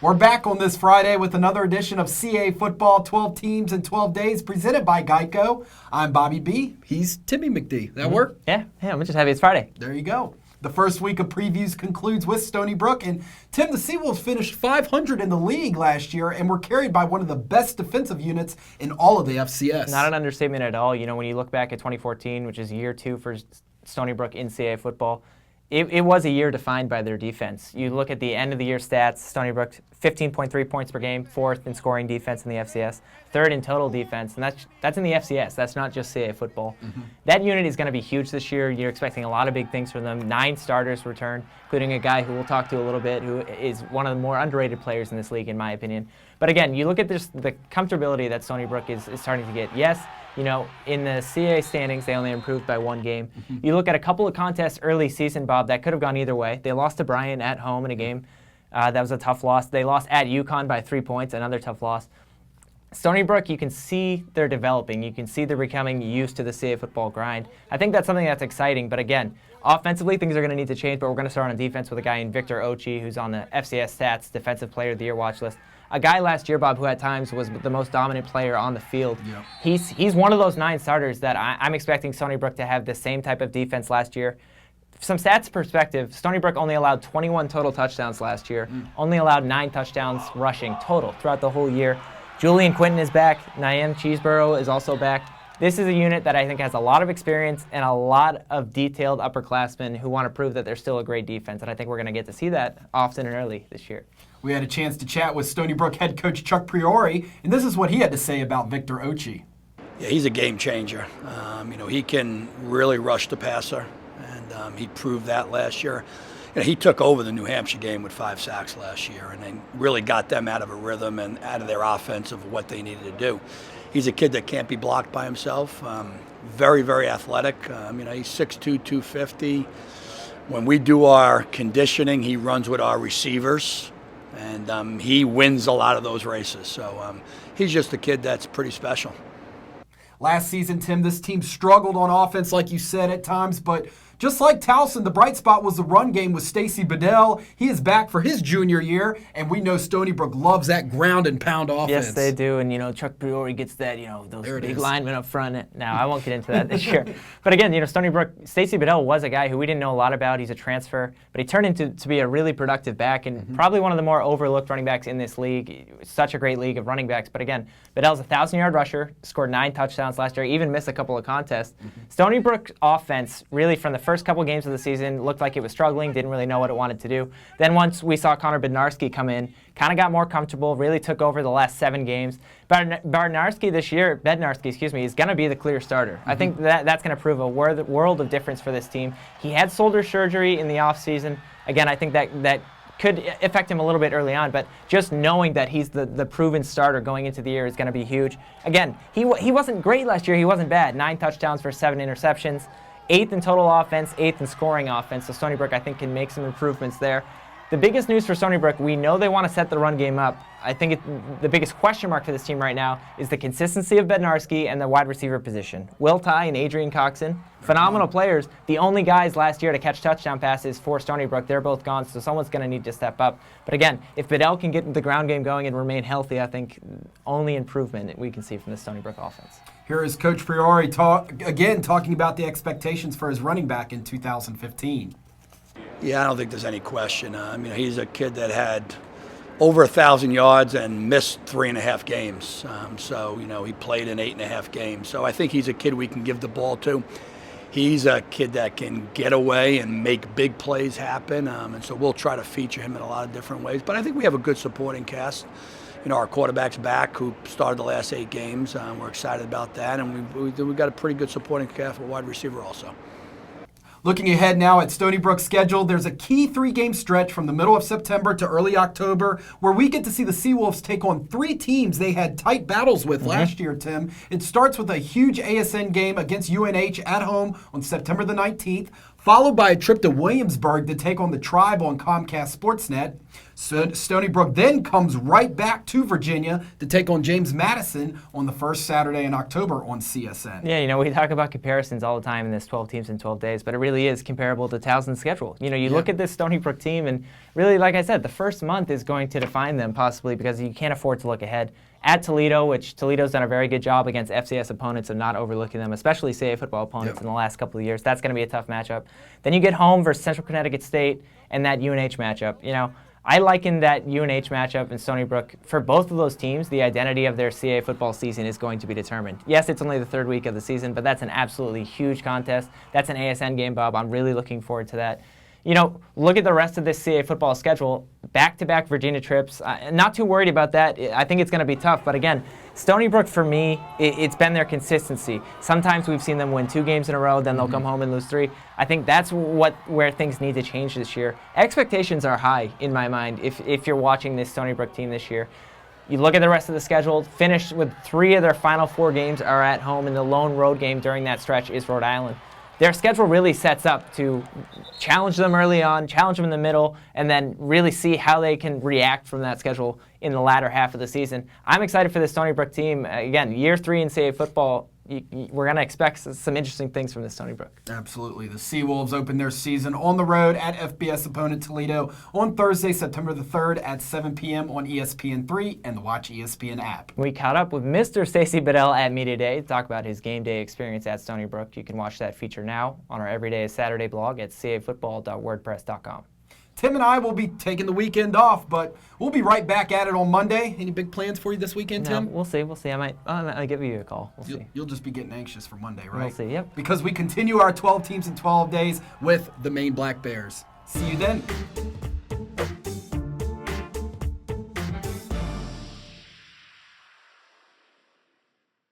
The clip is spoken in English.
We're back on this Friday with another edition of CAA Football, 12 teams in 12 days, presented by Geico. I'm Bobby B. He's Timmy McD. That work? Yeah, I'm just happy it's Friday. There you go. The first week of previews concludes with Stony Brook. And Tim, the Seawolves finished 500 in the league last year and were carried by one of the best defensive units in all of the FCS. Not an understatement at all. You know, when you look back at 2014, which is year 2 for Stony Brook in CAA football, it was a year defined by their defense. You look at the end of the year stats, Stony Brook 15.3 points per game, 4th in scoring defense in the FCS, 3rd in total defense, and that's in the FCS. That's not just CAA football. That unit is going to be huge this year. You're expecting a lot of big things from them. 9 starters return, including a guy who we'll talk to a little bit, who is one of the more underrated players in this league, in my opinion. But again, you look at this, the comfortability that Stony Brook is starting to get. Yes, you know, in the CAA standings, they only improved by 1 game. You look at a couple of contests early season, Bob, that could have gone either way. They lost to Bryant at home in a game. That was a tough loss. They lost at UConn by 3 points, another tough loss. Stony Brook, you can see they're developing. You can see they're becoming used to the CAA football grind. I think that's something that's exciting. But again, offensively, things are going to need to change. But we're going to start on defense with a guy in Victor Ochi, who's on the FCS Stats Defensive Player of the Year watch list. A guy last year, Bob, who at times was the most dominant player on the field. Yeah. He's one of those 9 starters that I'm expecting Stony Brook to have the same type of defense last year. Some stats perspective, Stony Brook only allowed 21 total touchdowns last year, only allowed 9 touchdowns rushing total throughout the whole year. Julian Quinton is back. Naeem Cheeseborough is also back. This is a unit that I think has a lot of experience and a lot of detailed upperclassmen who want to prove that they're still a great defense, and I think we're going to get to see that often and early this year. We had a chance to chat with Stony Brook head coach Chuck Priori, and this is what he had to say about Victor Ochi. Yeah, he's a game changer. He can really rush the passer, and he proved that last year. He took over the New Hampshire game with 5 sacks last year, and then really got them out of a rhythm and out of their offense of what they needed to do. He's a kid that can't be blocked by himself. Very, very athletic. He's 6'2", 250. When we do our conditioning, he runs with our receivers, and he wins a lot of those races. So he's just a kid that's pretty special. Last season, Tim, this team struggled on offense, like you said, at times, but just like Towson, the bright spot was the run game with Stacey Bedell. He is back for his junior year, and we know Stony Brook loves that ground and pound offense. Yes, they do, and Chuck Priori gets that, those big linemen up front. Now, I won't get into that this year. But again, Stony Brook, Stacey Bedell was a guy who we didn't know a lot about. He's a transfer, but he turned into to be a really productive back and probably one of the more overlooked running backs in this league. Such a great league of running backs. But again, Bedell's a 1,000-yard rusher, scored 9 touchdowns last year, even missed a couple of contests. Stony Brook offense, really from the first couple games of the season, looked like it was struggling, didn't really know what it wanted to do. Then once we saw Connor Bednarski come in, kind of got more comfortable, really took over the last 7 games. Bednarski, is going to be the clear starter. I think that's going to prove a world of difference for this team. He had shoulder surgery in the offseason. Again, I think that could affect him a little bit early on, but just knowing that he's the proven starter going into the year is going to be huge. Again, he wasn't great last year. He wasn't bad. 9 touchdowns for 7 interceptions. 8th in total offense, 8th in scoring offense. So Stony Brook, I think, can make some improvements there. The biggest news for Stony Brook, we know they want to set the run game up. I think the biggest question mark for this team right now is the consistency of Bednarski and the wide receiver position. Will Tye and Adrian Coxon, phenomenal players. The only guys last year to catch touchdown passes for Stony Brook, they're both gone, so someone's going to need to step up. But again, if Bedell can get the ground game going and remain healthy, I think only improvement we can see from the Stony Brook offense. Here is Coach Priori talking about the expectations for his running back in 2015. Yeah, I don't think there's any question. He's a kid that had over 1,000 yards and missed 3.5 games. He played in 8.5 games. So I think he's a kid we can give the ball to. He's a kid that can get away and make big plays happen. And so we'll try to feature him in a lot of different ways. But I think we have a good supporting cast. Our quarterback's back, who started the last 8 games. We're excited about that, and we've got a pretty good supporting cast for wide receiver also. Looking ahead now at Stony Brook's schedule, there's a key 3-game stretch from the middle of September to early October where we get to see the Seawolves take on 3 teams they had tight battles with last year, Tim. It starts with a huge ASN game against UNH at home on September the 19th, followed by a trip to Williamsburg to take on the Tribe on Comcast Sportsnet. So Stony Brook then comes right back to Virginia to take on James Madison on the first Saturday in October on CSN. Yeah, we talk about comparisons all the time in this 12 teams in 12 days, but it really is comparable to Towson's schedule. You look at this Stony Brook team, and really, like I said, the first month is going to define them possibly because you can't afford to look ahead. At Toledo, which Toledo's done a very good job against FCS opponents of not overlooking them, especially CAA football opponents in the last couple of years. That's going to be a tough matchup. Then you get home versus Central Connecticut State and that UNH matchup. I liken that UNH matchup in Stony Brook. For both of those teams, the identity of their CAA football season is going to be determined. Yes, it's only the third week of the season, but that's an absolutely huge contest. That's an ASN game, Bob. I'm really looking forward to that. Look at the rest of this CAA football schedule. Back-to-back Virginia trips. Not too worried about that. I think it's going to be tough. But again, Stony Brook, for me, it's been their consistency. Sometimes we've seen them win 2 games in a row, then they'll come home and lose 3. I think that's where things need to change this year. Expectations are high, in my mind, if you're watching this Stony Brook team this year. You look at the rest of the schedule, finished with 3 of their final 4 games are at home, and the lone road game during that stretch is Rhode Island. Their schedule really sets up to challenge them early on, challenge them in the middle, and then really see how they can react from that schedule in the latter half of the season. I'm excited for the Stony Brook team. Again, year 3 in CAA football, we're going to expect some interesting things from the Stony Brook. Absolutely. The Seawolves open their season on the road at FBS opponent Toledo on Thursday, September the 3rd at 7 p.m. on ESPN3 and the Watch ESPN app. We caught up with Mr. Stacey Bedell at Media Day to talk about his game day experience at Stony Brook. You can watch that feature now on our Everyday is Saturday blog at caafootball.wordpress.com. Tim and I will be taking the weekend off, but we'll be right back at it on Monday. Any big plans for you this weekend, Tim? We'll see. I might give you a call. We'll see. You'll just be getting anxious for Monday, right? We'll see, yep. Because we continue our 12 teams in 12 days with the Maine Black Bears. See you then.